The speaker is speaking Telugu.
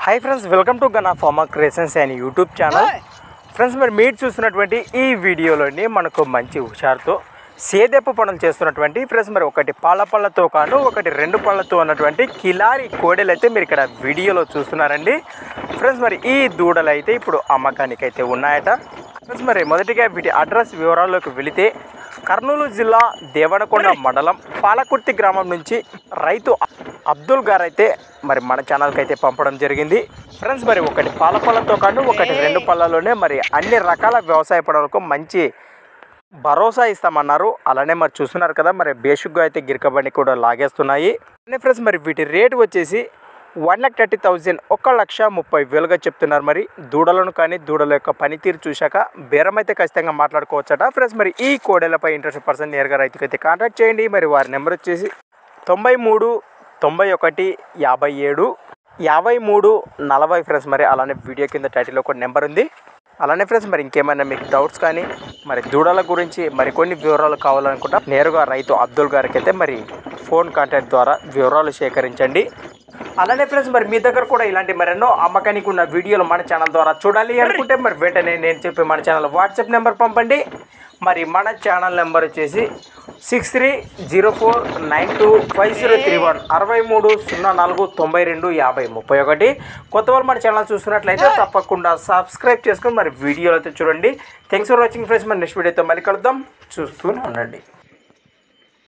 Hi friends, welcome to Gana pharma creations and YouTube channel. Friends, మరి మీరు చూస్తున్నటువంటి ఈ వీడియోలోని మనకు మంచి హుషారుతో సేదెప్పు పనులు చేస్తున్నటువంటి ఫ్రెండ్స్ మరి ఒకటి పళ్ళతో కాను ఒకటి రెండు పళ్ళతో ఉన్నటువంటి కిలారి కోడెలు అయితే మీరు ఇక్కడ వీడియోలో చూస్తున్నారండి. ఫ్రెండ్స్, మరి ఈ దూడలు అయితే ఇప్పుడు అమ్మకానికి అయితే ఉన్నాయట. ఫ్రెండ్స్, మరి మొదటిగా వీటి అడ్రస్ వివరాల్లోకి వెళితే కర్నూలు జిల్లా దేవనకొండ మండలం పాలకుర్తి గ్రామం నుంచి రైతు అబ్దుల్ గారు అయితే మరి మన ఛానల్కి అయితే పంపడం జరిగింది. ఫ్రెండ్స్, మరి ఒకటి పళ్ళతో కాను ఒకటి రెండు పళ్ళలోనే మరి అన్ని రకాల వ్యవసాయ పనులకు మంచి భరోసా ఇస్తామన్నారు. అలానే మరి చూస్తున్నారు కదా, మరి బేసిక్గా అయితే గిరకబండి కూడా లాగేస్తున్నాయి. ఫ్రెండ్స్, మరి వీటి రేటు వచ్చేసి 1,30,000 1,30,000గా చెప్తున్నారు. మరి దూడలను కానీ దూడల యొక్క పనితీరు చూశాక బేరం అయితే ఖచ్చితంగా మాట్లాడుకోవచ్చట. ఫ్రెండ్స్, మరి ఈ కోడెలపై ఇంట్రెస్ట్ పర్సన్ నేరుగా రైతుకి అయితే కాంటాక్ట్ చేయండి. మరి వారి నెంబర్ వచ్చేసి 93 91 57 53 40. ఫ్రెండ్స్, మరి అలానే వీడియో కింద టైటిల్లో ఒక నెంబర్ ఉంది. అలానే ఫ్రెండ్స్, మరి ఇంకేమైనా మీకు డౌట్స్ కానీ మరి దూడల గురించి మరికొన్ని వివరాలు కావాలనుకుంటా నేరుగా రైతు అబ్దుల్ గారికి అయితే మరి ఫోన్ కాంటాక్ట్ ద్వారా వివరాలు సేకరించండి. అలానే ఫ్రెండ్స్, మరి మీ దగ్గర కూడా ఇలాంటి మరెన్నో అమ్మకానికి ఉన్న వీడియోలు మన ఛానల్ ద్వారా చూడాలి అనుకుంటే మరి వెంటనే నేను చెప్పే మన ఛానల్ వాట్సాప్ నెంబర్ పంపండి. మరి మన ఛానల్ నెంబర్ వచ్చేసి 6304925031 6304925031. కొత్త వాళ్ళు మన ఛానల్ చూస్తున్నట్లయితే తప్పకుండా సబ్స్క్రైబ్ చేసుకొని మరి వీడియోలు అయితే చూడండి. Thanks for watching friends. మరి నెక్స్ట్ వీడియోతో మళ్ళీ కలుద్దాం, చూస్తూనే ఉండండి.